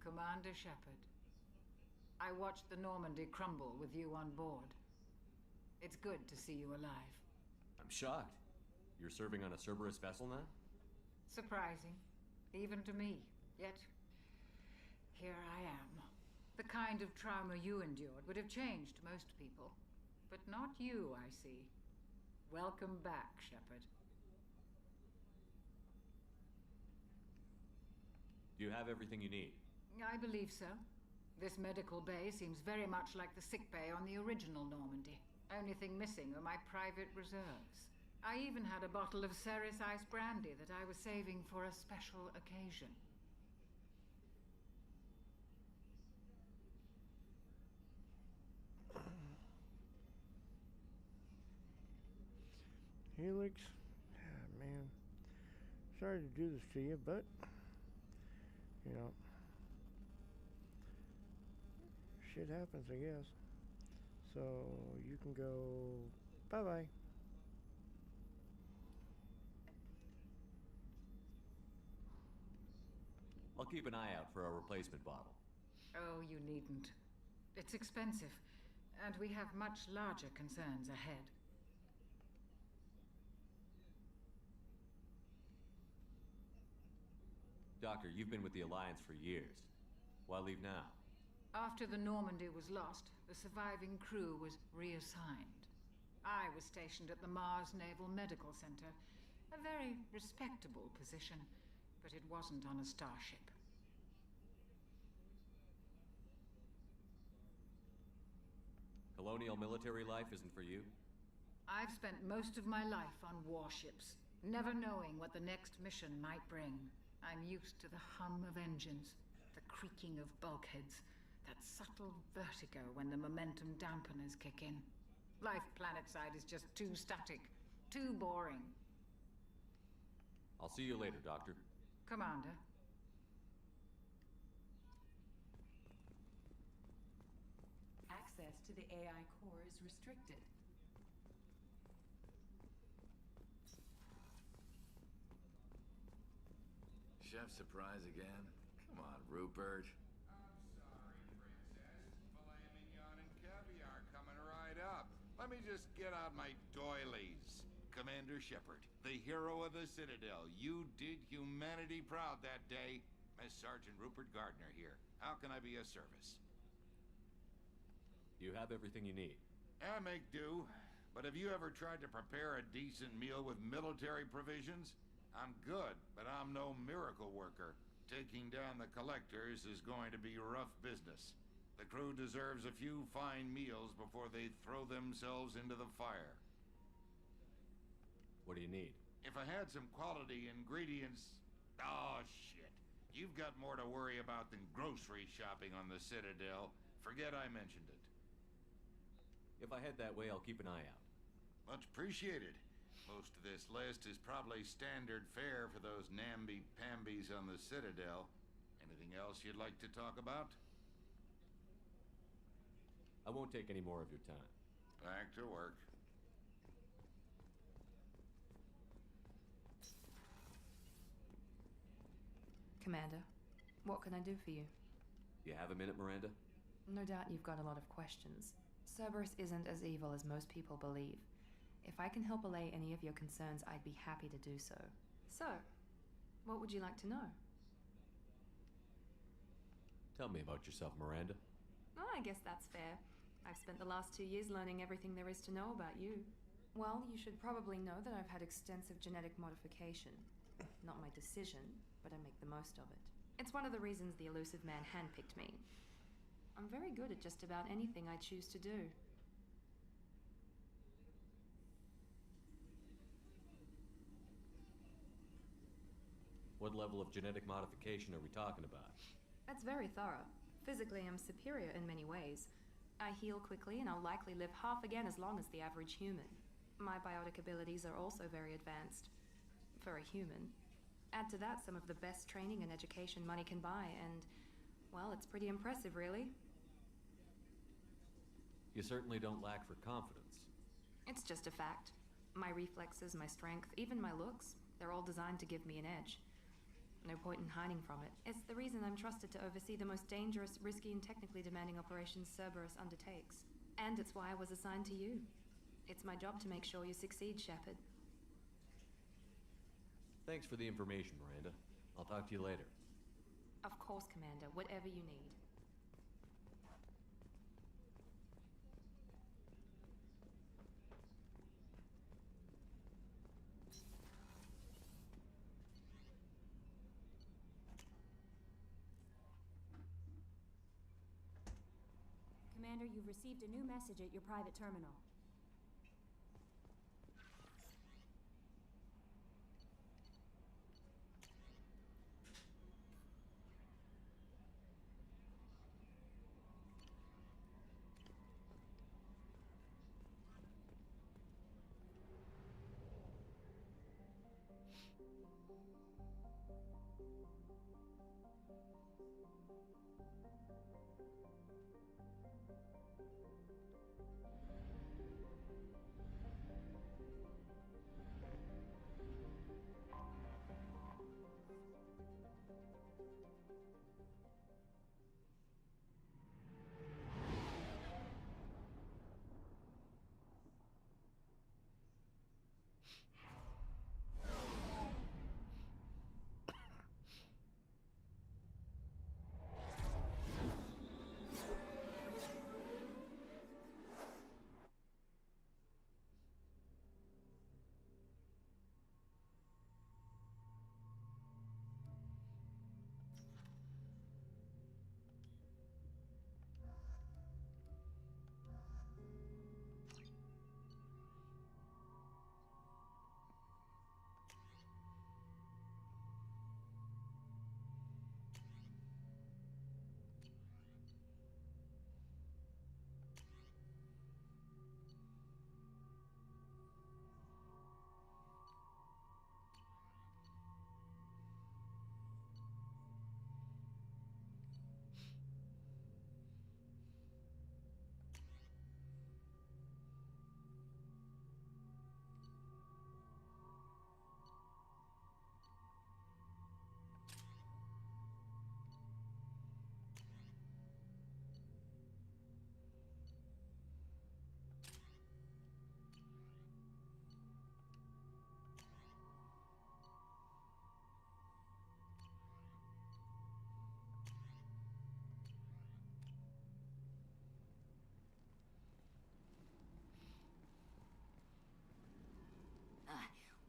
Commander Shepard, I watched the Normandy crumble with you on board. It's good to see you alive. I'm shocked. You're serving on a Cerberus vessel now? Surprising, even to me. Yet, here I am. The kind of trauma you endured would have changed most people. But not you, I see. Welcome back, Shepard. Do you have everything you need? I believe so. This medical bay seems very much like the sick bay on the original Normandy. Only thing missing are my private reserves. I even had a bottle of Ceres Ice brandy that I was saving for a special occasion. Helix, man, sorry to do this to you, but, you know, shit happens, I guess. So, you can go, bye-bye. I'll keep an eye out for a replacement bottle. Oh, you needn't. It's expensive, and we have much larger concerns ahead. Doctor, you've been with the Alliance for years. Why leave now? After the Normandy was lost, the surviving crew was reassigned. I was stationed at the Mars Naval Medical Center, a very respectable position, but it wasn't on a starship. Colonial military life isn't for you? I've spent most of my life on warships, never knowing what the next mission might bring. I'm used to the hum of engines, the creaking of bulkheads, that subtle vertigo when the momentum dampeners kick in. Life planetside is just too static, too boring. I'll see you later, Doctor. Commander. Access to the AI core is restricted. Chef surprise again? Come on, Rupert. I'm sorry, Princess. Filet mignon and caviar coming right up. Let me just get out my doilies. Commander Shepard, the hero of the Citadel. You did humanity proud that day. Miss Sergeant Rupert Gardner here. How can I be of service? You have everything you need. I make do. But have you ever tried to prepare a decent meal with military provisions? I'm good, but I'm no miracle worker. Taking down the collectors is going to be rough business. The crew deserves a few fine meals before they throw themselves into the fire. What do you need? If I had some quality ingredients... Oh, shit. You've got more to worry about than grocery shopping on the Citadel. Forget I mentioned it. If I head that way, I'll keep an eye out. Much appreciated. Most of this list is probably standard fare for those namby-pambies on the Citadel. Anything else you'd like to talk about? I won't take any more of your time. Back to work. Commander, what can I do for you? You have a minute, Miranda? No doubt you've got a lot of questions. Cerberus isn't as evil as most people believe. If I can help allay any of your concerns, I'd be happy to do so. So, what would you like to know? Tell me about yourself, Miranda. Oh, I guess that's fair. I've spent the last 2 years learning everything there is to know about you. Well, you should probably know that I've had extensive genetic modification. Not my decision, but I make the most of it. It's one of the reasons the Elusive Man handpicked me. I'm very good at just about anything I choose to do. What level of genetic modification are we talking about? That's very thorough. Physically, I'm superior in many ways. I heal quickly, and I'll likely live half again as long as the average human. My biotic abilities are also very advanced. For a human. Add to that some of the best training and education money can buy, and, well, it's pretty impressive, really. You certainly don't lack for confidence. It's just a fact. My reflexes, my strength, even my looks, they're all designed to give me an edge. No point in hiding from it. It's the reason I'm trusted to oversee the most dangerous, risky, and technically demanding operations Cerberus undertakes. And it's why I was assigned to you. It's my job to make sure you succeed, Shepard. Thanks for the information, Miranda. I'll talk to you later. Of course, Commander. Whatever you need. Commander, you've received a new message at your private terminal.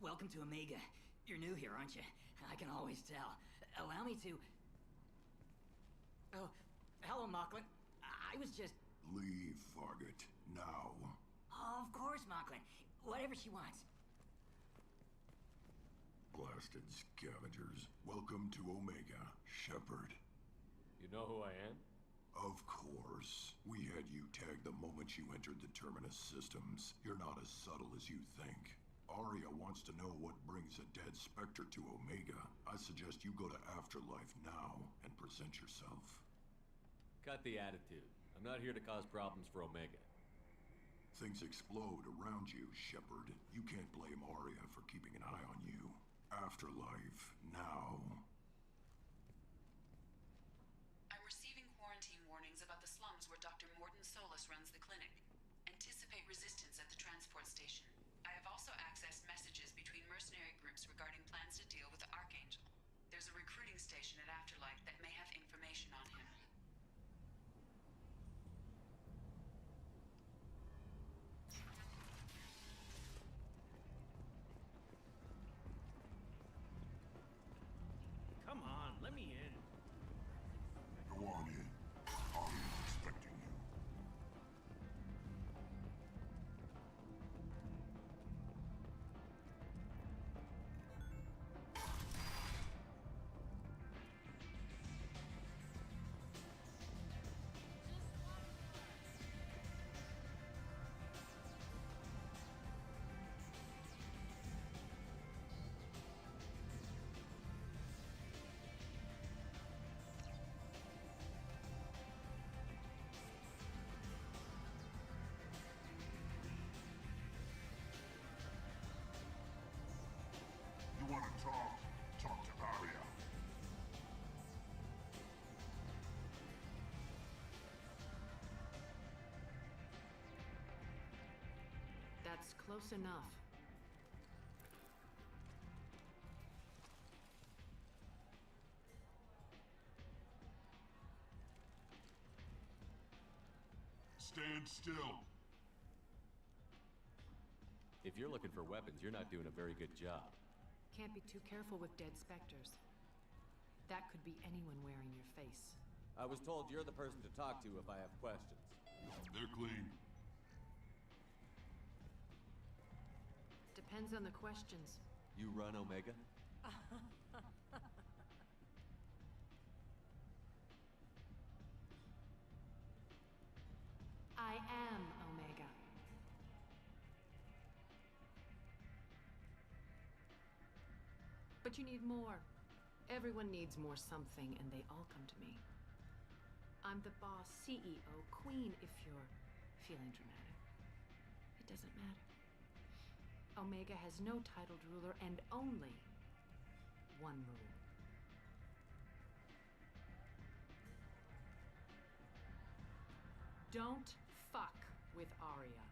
Welcome to Omega. You're new here, aren't you? I can always tell. Allow me to... Oh, hello, Mocklin. I was just... Leave, Fargate. Now. Of course, Mocklin. Whatever she wants. Blasted scavengers. Welcome to Omega, Shepard. You know who I am? Of course. We had you tagged the moment you entered the Terminus systems. You're not as subtle as you think. Arya wants to know what brings a dead Spectre to Omega. I suggest you go to Afterlife now and present yourself. Cut the attitude. I'm not here to cause problems for Omega. Things explode around you, Shepard. You can't blame Arya for keeping an eye on you. Afterlife now. I'm receiving quarantine warnings about the slums where Dr. Morton Solus runs the clinic. Anticipate resistance at the transport station. I have also accessed messages between mercenary groups regarding plans to deal with the Archangel. There's a recruiting station at Afterlife that may have information on him. Come on, let me in. Go on in. Arya's expecting you. You want to talk? Talk to Arya. That's close enough. Stand still. If you're looking for weapons, you're not doing a very good job. Can't be too careful with dead specters. That could be anyone wearing your face. I was told you're the person to talk to if I have questions. They're clean. Depends on the questions. You run Omega? I am Omega. But you need more. Everyone needs more something, and they all come to me. I'm the boss, CEO, queen, if you're feeling dramatic. It doesn't matter. Omega has no titled ruler and only one rule. Don't fuck with Arya.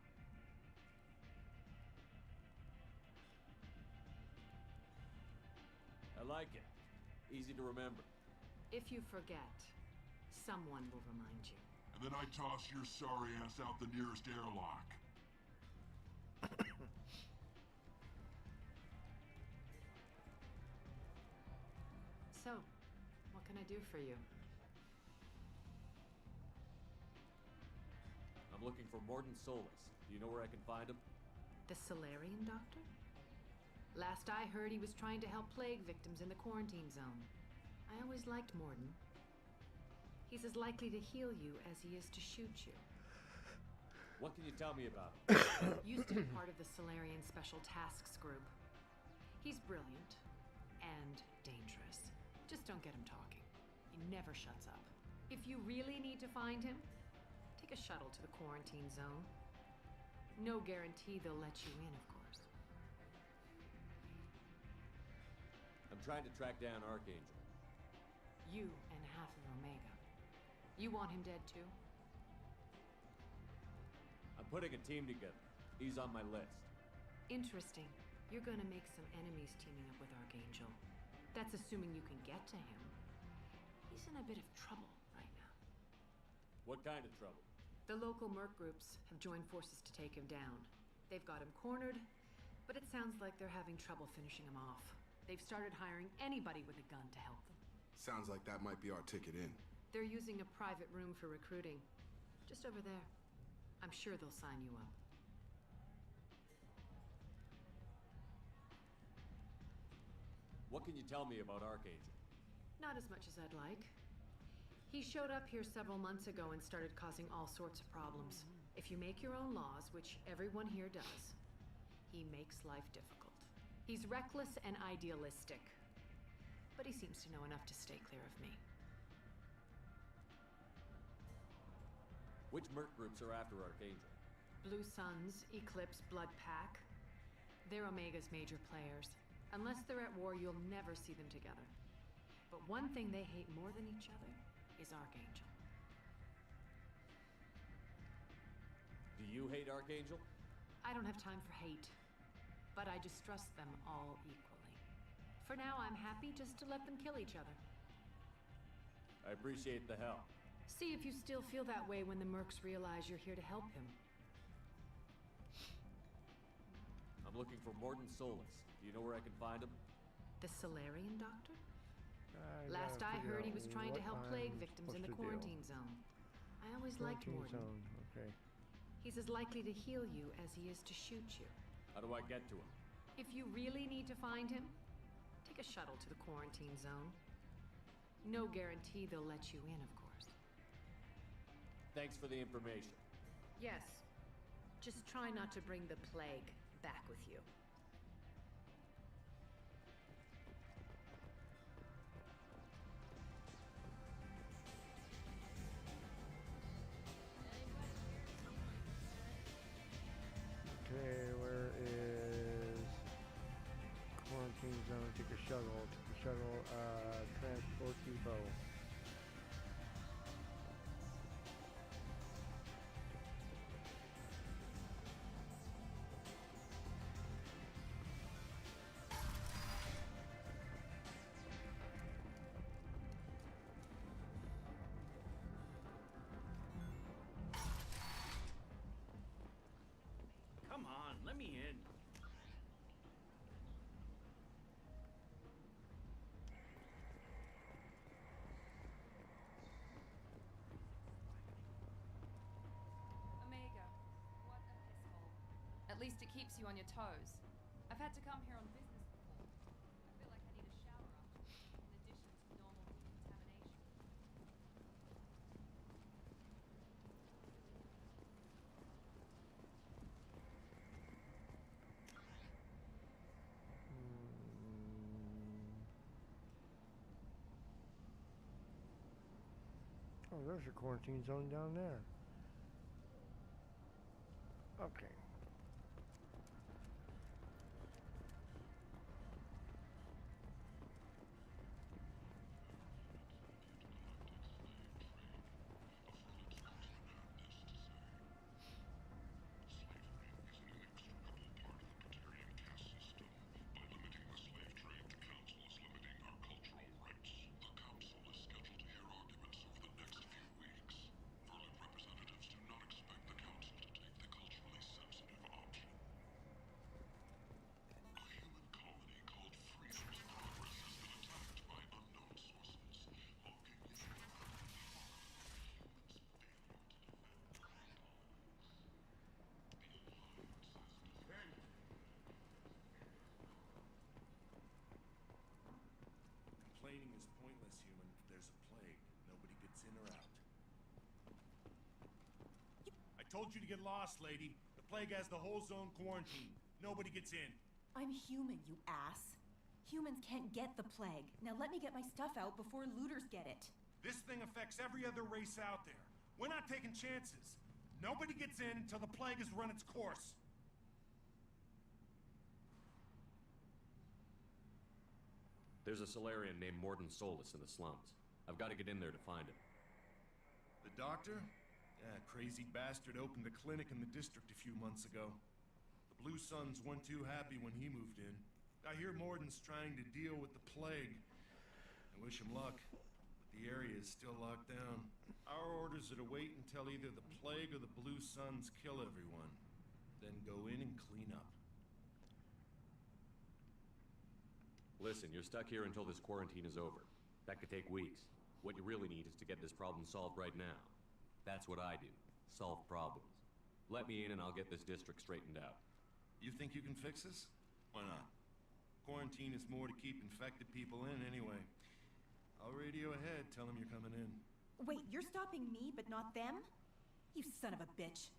I like it. Easy to remember. If you forget, someone will remind you. And then I toss your sorry ass out the nearest airlock. So, what can I do for you? I'm looking for Morden Solus. Do you know where I can find him? The Solarian doctor? Last I heard, he was trying to help plague victims in the quarantine zone. I always liked Morden. He's as likely to heal you as he is to shoot you. What can you tell me about him? Used to be part of the Solarian Special Tasks Group. He's brilliant and dangerous. Just don't get him talking. He never shuts up. If you really need to find him, take a shuttle to the quarantine zone. No guarantee they'll let you in, of course. I'm trying to track down Archangel. You and half of Omega. You want him dead too? I'm putting a team together. He's on my list. Interesting. You're gonna make some enemies teaming up with Archangel. That's assuming you can get to him. He's in a bit of trouble right now. What kind of trouble? The local merc groups have joined forces to take him down. They've got him cornered, but it sounds like they're having trouble finishing him off. They've started hiring anybody with a gun to help them. Sounds like that might be our ticket in. They're using a private room for recruiting. Just over there. I'm sure they'll sign you up. What can you tell me about Archangel? Not as much as I'd like. He showed up here several months ago and started causing all sorts of problems. If you make your own laws, which everyone here does, he makes life difficult. He's reckless and idealistic, but he seems to know enough to stay clear of me. Which merc groups are after Archangel? Blue Suns, Eclipse, Blood Pack. They're Omega's major players. Unless they're at war, you'll never see them together. But one thing they hate more than each other is Archangel. Do you hate Archangel? I don't have time for hate, but I distrust them all equally. For now, I'm happy just to let them kill each other. I appreciate the help. See if you still feel that way when the mercs realize you're here to help him. I'm looking for Morden Solus. Do you know where I can find him? The Solarian doctor? Last I heard, he was trying to help plague victims in the quarantine zone. I always liked Morden. Okay. He's as likely to heal you as he is to shoot you. How do I get to him? If you really need to find him, take a shuttle to the quarantine zone. No guarantee they'll let you in, of course. Thanks for the information. Yes. Just try not to bring the plague back with you. Okay, where is quarantine zone? Take a shuttle. Transport depot. least it keeps you on your toes. I've had to come here on business before. I feel like I need a shower after, in addition to normal decontamination. Oh, there's a quarantine zone down there. Okay. Complaining is pointless, human. There's a plague. Nobody gets in or out. I told you to get lost, lady. The plague has the whole zone quarantined. Nobody gets in. I'm human, you ass. Humans can't get the plague. Now let me get my stuff out before looters get it. This thing affects every other race out there. We're not taking chances. Nobody gets in until the plague has run its course. There's a Solarian named Morden Solus in the slums. I've got to get in there to find him. The doctor? Yeah, crazy bastard opened a clinic in the district a few months ago. The Blue Suns weren't too happy when he moved in. I hear Morden's trying to deal with the plague. I wish him luck, but the area is still locked down. Our orders are to wait until either the plague or the Blue Suns kill everyone. Then go in and clean up. Listen, you're stuck here until this quarantine is over. That could take weeks. What you really need is to get this problem solved right now. That's what I do. Solve problems. Let me in and I'll get this district straightened out. You think you can fix this? Why not? Quarantine is more to keep infected people in anyway. I'll radio ahead, tell them you're coming in. Wait, you're stopping me, but not them? You son of a bitch.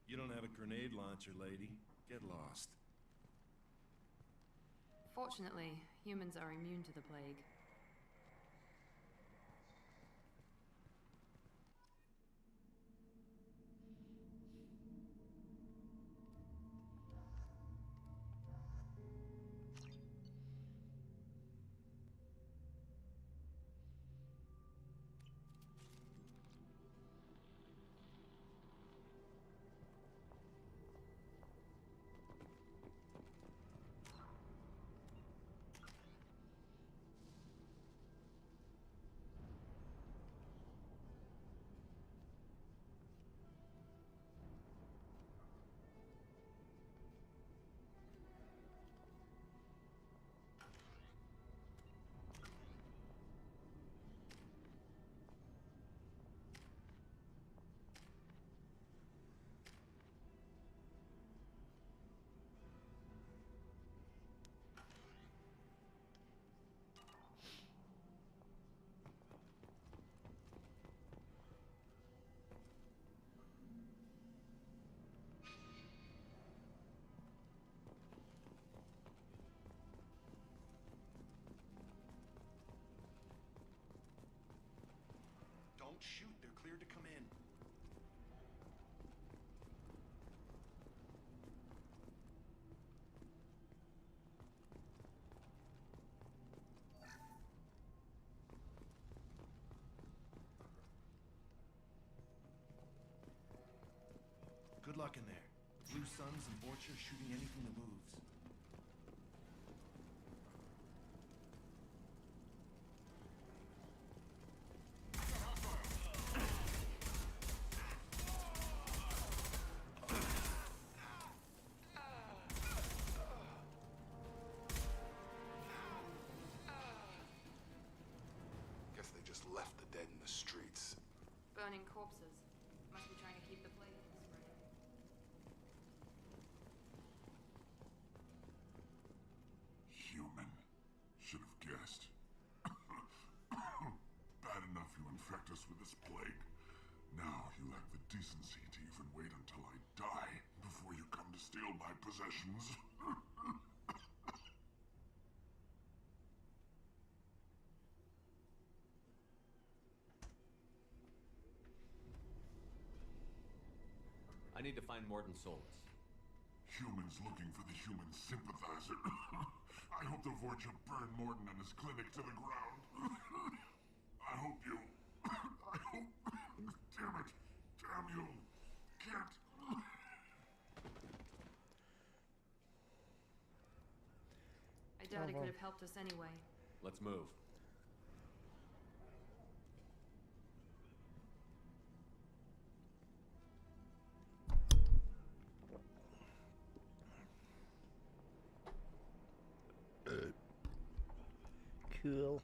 You don't have a grenade launcher, lady. Get lost. Fortunately, humans are immune to the plague. Don't shoot, they're cleared to come in. Good luck in there. Blue Suns and Borcher shooting anything that moves. Guess they just left the dead in the streets. Burning corpses. Must be trying to keep the plague from spreading. decency to even wait until I die before you come to steal my possessions. I need to find Morton Solus. Humans looking for the human sympathizer. I hope the Vorcha burn Morton and his clinic to the ground. I hope you... I hope... Damn it. Damn you. Can't... I doubt it could have helped us anyway. Let's move. Cool.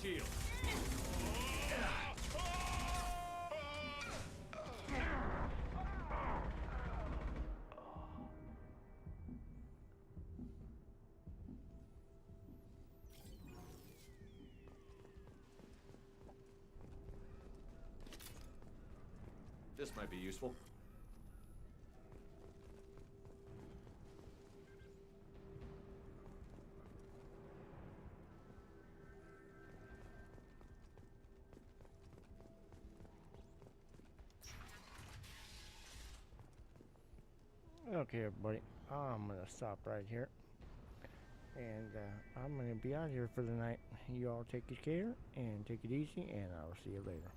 Shield. This might be useful. Okay, everybody, I'm gonna stop right here, and I'm gonna be out here for the night. You all take good care and take it easy, and I'll see you later.